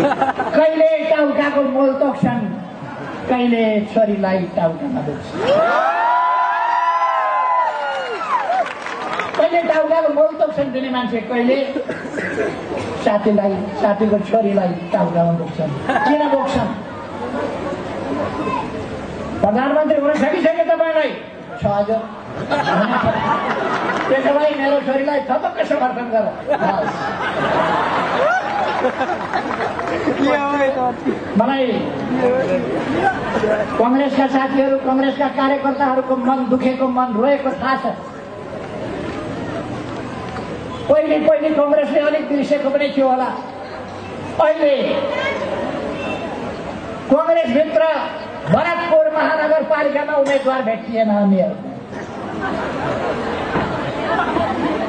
कहिले टाउकाको मोल तोक्छन्, कहिले छोरीलाई टाउकामा बोक्छन्। कहिले टाउकाको मोल तोक्छन् दिने मान्छे, कहिले साथीलाई, साथीको छोरीलाई टाउकामा बोक्छन्। किन बोक्छन्? प्रधानमन्त्री हुन सकिसक्यो तपाईँलाई 6,000। त्यसो भए मेरो छोरीलाई थपक्क समर्थन गर। मलाई कङ्ग्रेसका साथीहरू, कङ्ग्रेसका कार्यकर्ताहरूको मन दुखेको, मन रोएको थाहा छ। पहिले कङ्ग्रेसले अलिक बिर्सेको पनि थियो होला। अहिले कङ्ग्रेसभित्र भरतपुर महानगरपालिकामा उम्मेद्वार भेटिएन हामीहरू।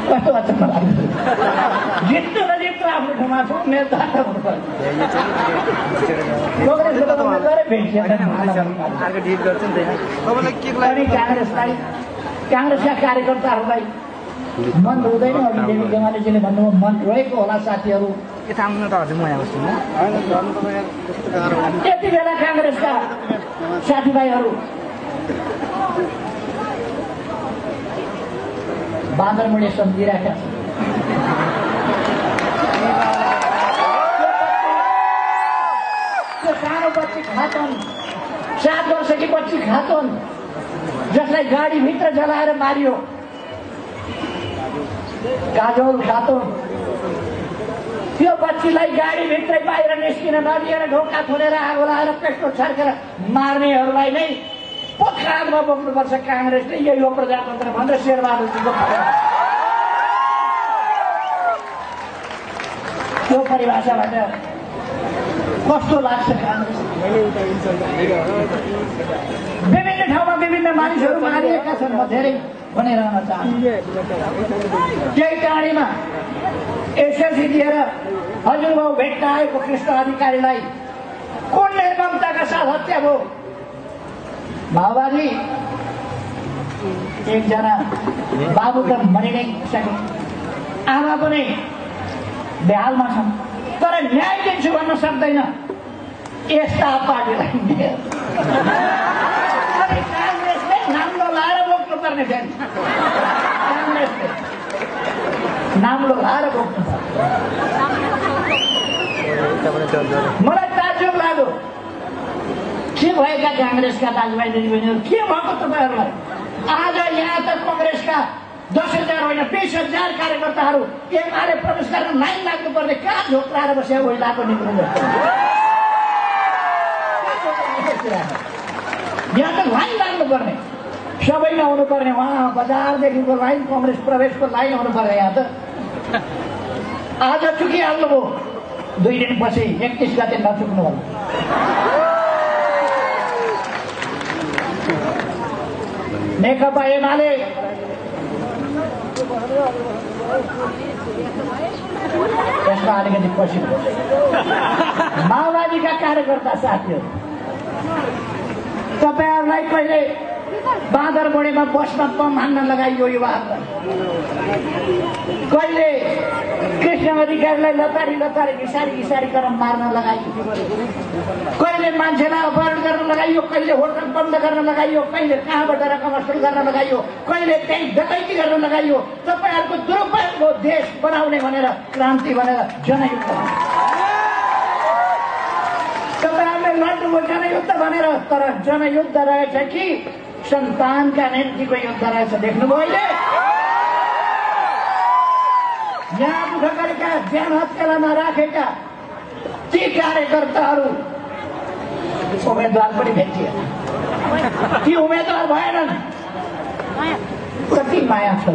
कस्तो अचम्म लाग्यो। जित्नु नजित्नु आफ्नो ठाउँमा छ, उम्मेद्वार कङ्ग्रेसको त उम्मेद्वारै भेटिएन। काङ्ग्रेसलाई, काङ्ग्रेसका कार्यकर्ताहरूलाई मन रोँदैन। अघि देवी देवालीजीले भन्नुभयो मन रोएको होला साथीहरू। यति बेला काङ्ग्रेसका साथीभाइहरू बाँदरमुढे सम्झिरहेका छन्। त्यो सानो बच्ची खातन, 7 वर्षकी बच्ची खातन, जसलाई गाडीभित्र जलाएर मारियो, काजोल खातुन, त्यो बच्चीलाई गाडीभित्रै बाहिर निस्किन नदिएर ढोका खोलेर आगो लगाएर पेट्रोल छर्केर मार्नेहरूलाई नै पखालमा बोक्नुपर्छ काङ्ग्रेसले। यही हो प्रजातन्त्र भनेर शेरबहादुरजीको त्यो परिभाषाबाट कस्तो लाग्छ काङ्ग्रेस? विभिन्न ठाउँमा विभिन्न मानिसहरू मारिएका छन्। म धेरै भनिरहन चाहन्छु। केही टाढीमा एसएलसी दिएर हजुरबाउ भेट्न आएको कृष्ण अधिकारीलाई कुन निर्ममताका साथ हत्या भयो? माओवादी एकजना बाबु त मरि नै सके, आमा पनि बेहालमा छन्, तर न्याय दिन्छु भन्न सक्दैन। यस्ता पार्टीलाई काङ्ग्रेसले नाम्लो लाएर बोक्नुपर्ने थियो। काङ्ग्रेसले नाम्लो लाएर बोक्नुपर्छ। मलाई ताज्जुब लाग्यो, के भएका काङ्ग्रेसका दाजुभाइ दिदीबहिनीहरू, के भएको तपाईँहरूलाई? आज यहाँ त कङ्ग्रेसका 10,000 होइन 20,000 कार्यकर्ताहरू एमाले प्रवेश गरेर लाइन लाग्नुपर्ने, कहाँ झोक्राएर बस्यो महिलाको निक्लो जस्तो। यहाँ त लाइन लाग्नुपर्ने, सबै नहुनुपर्ने। उहाँ बजारदेखिको लाइन, कङ्ग्रेस प्रवेशको लाइन हुनुपर्ने। यहाँ त आज चुकिहाल्नुभयो, 2 दिनपछि 31 गते नचुक्नु होला। नेकपा एमाले यसमा अलिकति पछि माओवादीका कार्यकर्ता साथीहरू, तपाईँहरूलाई पहिले बाँदरबोडेमा बसमा बम हान्न लगाइयो युवाहरूलाई, कहिले कृष्ण अधिकारीलाई लतारी लतारी घिसारी घिसारी गरेर मार्न लगाइयो, कहिले मान्छेलाई अपहरण गर्न लगाइयो, कहिले होटल बन्द गर्न लगाइयो, कहिले कहाँबाट रकम वसुल गर्न लगाइयो, कहिले त्यही डकैती गर्न लगाइयो। तपाईँहरूको दुरुपयोग हो देश बनाउने भनेर, क्रान्ति भनेर जनयुद्ध। तपाईँहरूले लड्नुभयो जनयुद्ध भनेर, तर जनयुद्ध रहेछ कि सन्तानका निम्तिको युद्ध रहेछ? देख्नुभयो अहिले यहाँ दुःख गरेका, ज्यान हत्केलामा राखेका ती कार्यकर्ताहरू उम्मेद्वार पनि भेटिए। ती उम्मेद्वार भएनन्। कति माया छ,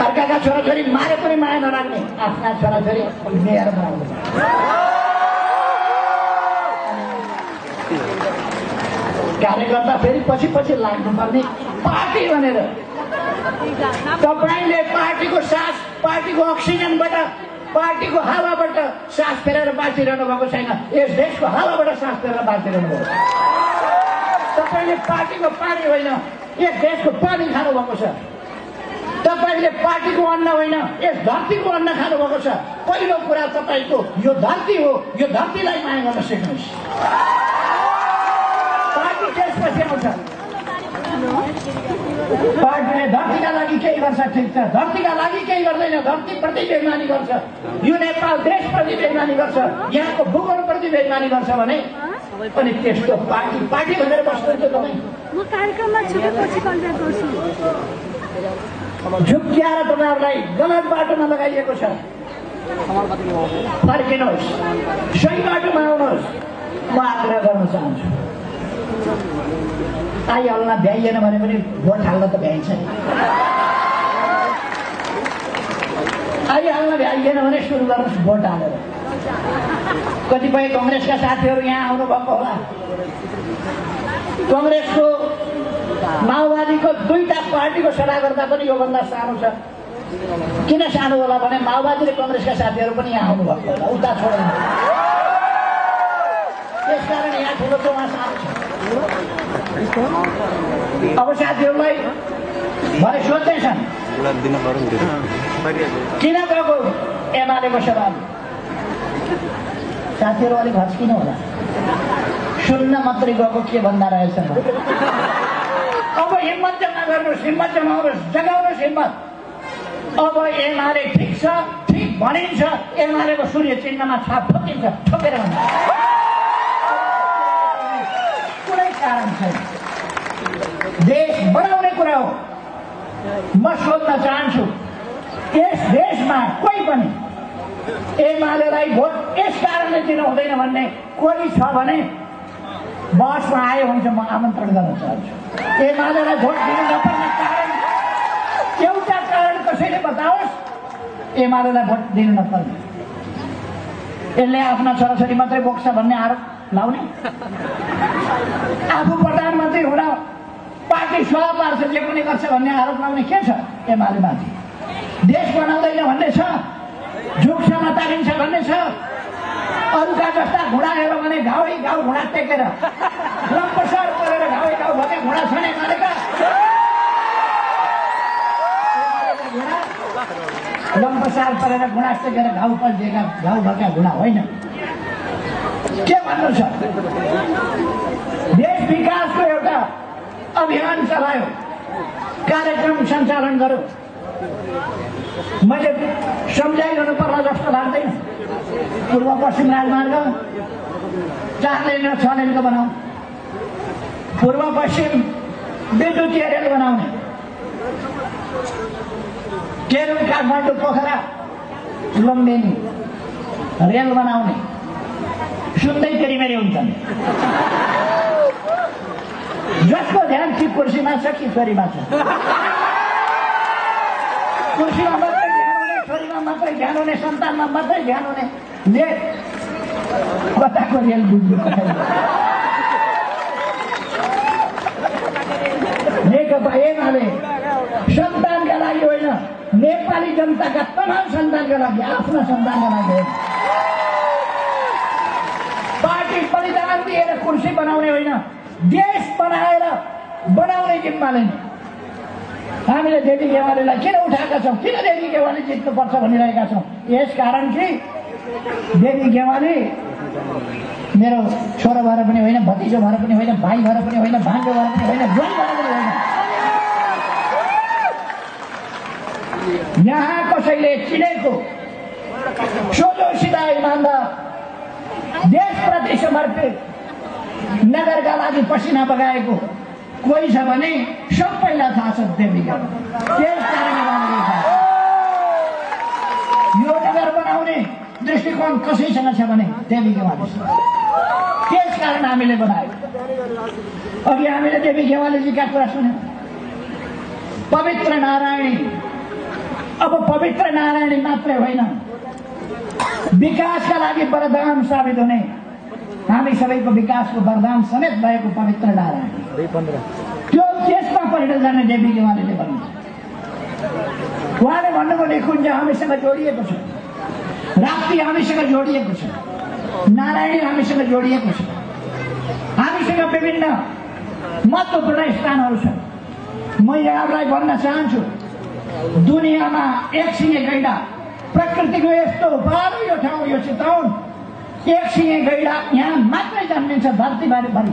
अर्काका छोराछोरी मारे पनि माया नराख्ने, आफ्ना छोराछोरी मेयर बनाउने। कार्यकर्ता फेरि पछि पछि लाग्नुपर्ने पार्टी भनेर। तपाईँले पार्टीको सास, पार्टीको अक्सिजनबाट, पार्टीको हावाबाट सास फेरेर बाँचिरहनु भएको छैन। यस देशको हावाबाट सास फेरेर बाँचिरहनु भएको छ। तपाईँले पार्टीको पानी होइन, यस देशको पानी खानु भएको छ। तपाईँ तपाईले पार्टीको अन्न होइन यस धरतीको अन्न खानुभएको छ। पहिलो कुरा तपाईको यो धरती हो, यो धरतीलाई माया गर्न सिक्नुहोस्। पार्टी त्यसपछि आउँछ। पार्टीले धरतीका लागि केही गर्छ ठिक छ, धरतीका लागि केही गर्दैन, धरतीप्रति बेइमानी गर्छ, यो नेपाल देशप्रति बेइमानी गर्छ, यहाँको भूगोलप्रति बेइमानी गर्छ भने अनि त्यस्तो पार्टी भनेर बस्नुहुन्छ तपाईँ। म कार्यक्रममा छु, पछि कन्ट्याक्ट गर्छु। झुक्क्याएर तपाईँहरूलाई गलत बाटोमा लगाइएको छ। फर्किनुहोस्, सही बाटोमा आउनुहोस्। म आग्रह गर्न चाहन्छु। आइहाल्न भ्याइएन भने पनि भोट हाल्न त भ्याइन्छ नि। आइहाल्न भ्याइएन भने सुरु गर्नुहोस् भोट हालेर। कतिपय कङ्ग्रेसका साथीहरू यहाँ आउनुभएको होला। कङ्ग्रेसको माओवादीको दुईटा पार्टीको सल्लाह गर्दा पनि योभन्दा सानो छ। किन सानो होला भने माओवादी र कङ्ग्रेसका साथीहरू पनि यहाँ आउनुभएको होला, उता छोडेर। त्यसकारण यहाँ ठुलो छ, उहाँ सानो छ। अब साथीहरूलाई भरे सोध्दैछन् किन गएको एमालेको सभामा। साथीहरू अलिक हच्किनु होला, सुन्न मात्रै गएको के भन्दा रहेछ। अब हिम्मत जम्मा गर्नुहोस्, हिम्मत जमाउनुहोस्, जगाउनुहोस् हिम्मत। अब एमाले ठिक छ, ठिक भनिन्छ, एमालेको सूर्य चिन्हमा छाप ठोकिन्छ, ठोकेर भन्छ। कुनै कारण छैन। देश बनाउने कुरा हो। म सोध्न चाहन्छु, यस देशमा कोही पनि एमालेलाई भोट यस कारणले दिनु हुँदैन भन्ने कोही छ भने बसमा आयो हुन्छ, म आमन्त्रण गर्न चाहन्छु। एमालेलाई भोट दिनु नपर्ने कारण एउटा कारण कसैले बताओस्, एमालेलाई भोट दिनु नपर्ने। यसले आफ्ना छोराछोरी मात्रै बोक्छ भन्ने आरोप लाउने, आफू प्रधानमन्त्री हुन पार्टी सह पार्छ जे पनि गर्छ भन्ने आरोप लाउने के छ एमालेमाथि? देश बनाउँदैन भन्ने छ, झुकसँग तारिन्छ भन्ने छ। अरूका जस्ता घुँडा हेऱ्यो भने घाउै घाउ घुँडा टेकेर लम्पसार परेर घाउै घाउ भएका घुँडा छन् एमालेका। लम्पसार परेर घुँडा टेकेर घाउ पल्टिएका घाउ भएका घुँडा होइन। के भन्नु छ? देश विकासको एउटा अभियान चलायो, कार्यक्रम सञ्चालन गर्यो। मैले सम्झाइरहनु पर्ला जस्तो लाग्दैन। पूर्व पश्चिम राजमार्ग 4 लेन र 6 लेनको बनाऊ, पूर्व पश्चिम विद्युतीय रेल बनाउने, केरल काठमाडौँ पोखरा लुम्बिनी रेल बनाउने। सुन्दै फेरि मेरी हुन्छन्। जसको ध्यान कि कुर्सीमा छ कि छोरीमा छ। कुर्सीमा मात्रै ध्यान हुने, छोरीमा मात्रै ध्यान हुने, सन्तानमा मात्रै ध्यान हुने कताको रेल बुझ्नु। नेकपा एमाले सन्तानका लागि होइन, नेपाली जनताका तमाम सन्तानका लागि, आफ्ना सन्तानका लागि पार्टी बलिदान दिएर कुर्सी बनाउने होइन, देश बनाएर बनाउने जिम्मा लिने। हामीले देवी गेवालीलाई किन उठाएका छौँ, किन देवी गेवाली जित्नुपर्छ भनिरहेका छौँ? यस कारण कि देवी गेवाली मेरो छोरो भएर पनि होइन, भतिजो भएर पनि होइन, भाइ भएर पनि होइन, भान्जो भएर पनि होइन, ज्वाइँ भएर पनि होइन। यहाँ कसैले चिनेको सोझो सिधा इमान्दार देशप्रति समर्पित नगरका लागि पसिना बगाएको कोही छ भने सबैलाई थाहा छ देवी गेवाली। त्यस कारणले यो नगर बनाउने दृष्टिकोण कसैसँग छ भने देवी गेवाली। त्यस कारण हामीले बनायो। अघि हामीले देवी गेवालीजीका कुरा सुन्यौँ। पवित्र नारायणी, अब पवित्र नारायणी मात्रै होइन, विकासका लागि वरदान साबित हुने, हामी सबैको विकासको वरदान समेत भएको पवित्र नारायण, त्यो त्यसमा परिणत गर्ने देवी गेवालीले भन्नुहुन्छ। उहाँले भन्नुभयो निकुञ्ज हामीसँग जोडिएको छ, राप्ती हामीसँग जोडिएको छ, नारायणी हामीसँग जोडिएको छ, हामीसँग विभिन्न महत्त्वपूर्ण स्थानहरू छन्। म यहाँहरूलाई भन्न चाहन्छु, दुनियाँमा एक सिङे गैंडा प्रकृतिको यस्तो उपहार यो ठाउँ यो चितवन एक सिङे गैंडा यहाँ मात्रै जन्मिन्छ धरतीभरि भरि।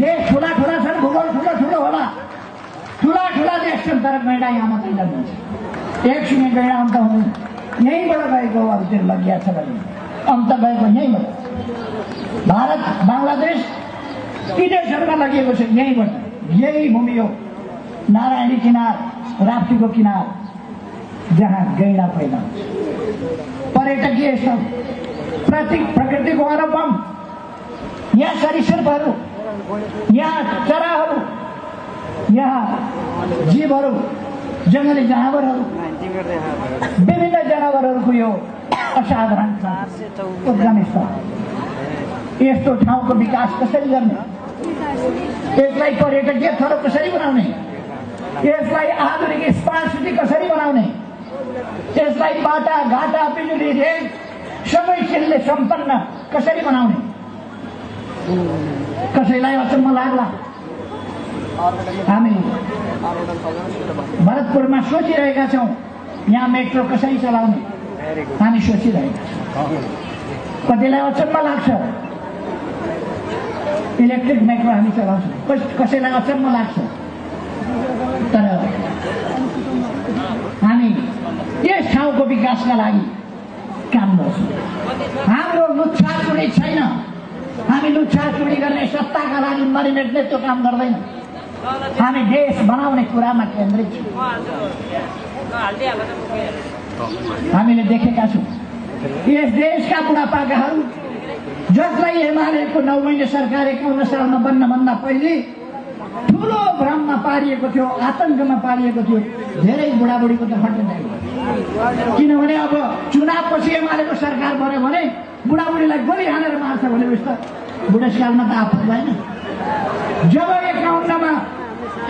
देश ठुला ठुला छन्, भूगोल ठुलो ठुलो होला, ठुला ठुला देश छन्, तर गैंडा यहाँ मात्रै जन्मिन्छ। एक सिङे गैंडा अन्त हुनु यहीँबाट गएको अरूतिर लगिया छ भने अन्त गएको यहीँबाट। भारत बङ्गलादेश ती देशहरूमा लगिएको छ यहीँबाट। यही भूमि हो नारायणी किनार, राप्तीको किनार, जहाँ गैंडा पैदा हुन्छ। पर्यटकीय स्थल, प्रकृतिको अनुपम, यहाँ सरीसृपहरू, यहाँ चराहरू, यहाँ जीवहरू, जंगली जनावरहरू, विभिन्न जनावरहरूको यो असाधारण उद्गम स्थल। यस्तो ठाउँको विकास कसरी गर्ने, यसलाई पर्यटकीय थलो कसरी बनाउने, यसलाई आधुनिक स्मार्ट सिटी कसरी बनाउने, यसलाई बाटा घाटा बिजुली रेल सबै चिजले सम्पन्न कसरी बनाउने, कसैलाई अचम्म लाग्ला। हामी भरतपुरमा सोचिरहेका छौँ यहाँ मेट्रो कसरी चलाउने, हामी सोचिरहेका छौँ। कतिलाई अचम्म लाग्छ इलेक्ट्रिक मेट्रो हामी चलाउँछौँ, कसैलाई अचम्म लाग्छ, तर हामी यस ठाउँको विकासका लागि काम गर्छौँ। हाम्रो लुच्छाचुडी छैन, हामी लुच्छाचुडी गर्ने सत्ताका लागि मरिमेट्ने त्यो काम गर्दैन। हामी देश बनाउने कुरामा केन्द्रित छौँ। हामीले देखेका छौँ यस देशका बुढापाकाहरू जसलाई एमालेको 9 महिने सरकार 51 सालमा बन्नभन्दा पहिले ठुलो भ्रममा पारिएको थियो, आतंकमा पारिएको थियो, धेरै बुढाबुढीको त हट्दैन। किनभने अब चुनावपछि एमालेको सरकार बन्यो भने बुढाबुढीलाई गोली हानेर मार्छ भनेपछि त बुढेसकालमा त आपत भएन। जब 51मा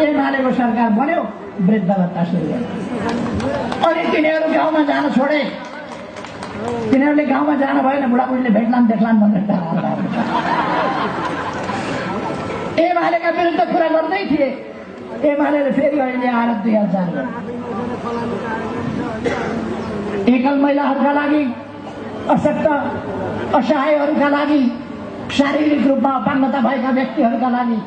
एमालेको सरकार बन्यो वृद्ध भत्ता सुरु गर्यो। अनि तिनीहरू गाउँमा जान छोडे, तिनीहरूले गाउँमा जान भएन, बुढाबुढीले भेट्लान् देख्लान् भनेर एमालेका विरुद्ध कुरा गर्दै थिए। एमाले फेरि अहिले आएर 2004 एकल महिलाहरूका लागि, अशक्त असहायहरूका लागि, शारीरिक रूपमा अपाङ्गता भएका व्यक्तिहरूका लागि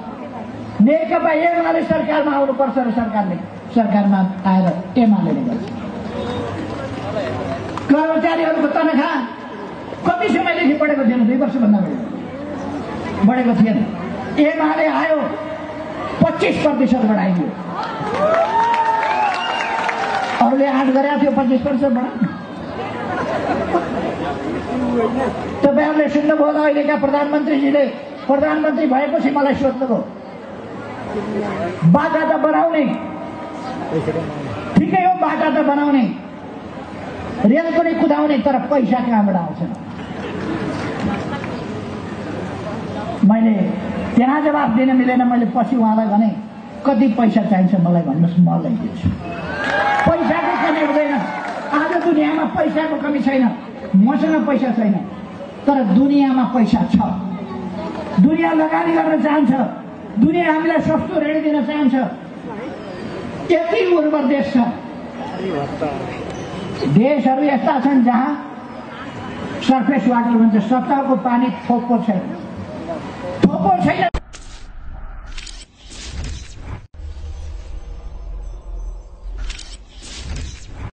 नेकपा एमाले सरकारमा आउनुपर्छ र सरकारमा आएर एमाले गर्छ। कर्मचारीहरूको तनखा कति समयदेखि बढेको थिएन, 2 वर्षभन्दा बढेको थिएन। एमाले आयो 25% बढाइदियो। अरूले 8 गरेका थियो, 25% बढायो। तपाईँहरूले सुन्नुभयो होला अहिलेका प्रधानमन्त्रीजीले प्रधानमन्त्री भएपछि मलाई सोध्नुभयो बाटा त बनाउने, ठिकै हो बाटा त बनाउने, रेल पनि कुदाउने, तर पैसा कहाँबाट आउँछ? मैले त्यहाँ जवाब दिन मिलेन। मैले पछि उहाँलाई भने कति पैसा चाहिन्छ मलाई भन्नुहोस्, म ल्याइदिन्छु। पैसाको कमी हुँदैन। आज दुनियाँमा पैसाको कमी छैन, मसँग पैसा छैन, तर दुनियाँमा पैसा छ। दुनियाँ लगानी गर्न चाहन्छ, दुनियाँ हामीलाई सस्तो ऋण दिन चाहन्छ। यति उर्वर देश छ। देशहरू यस्ता छन् जहाँ सर्फेस वाटर भन्छ, सतहको पानी थोपो छैन।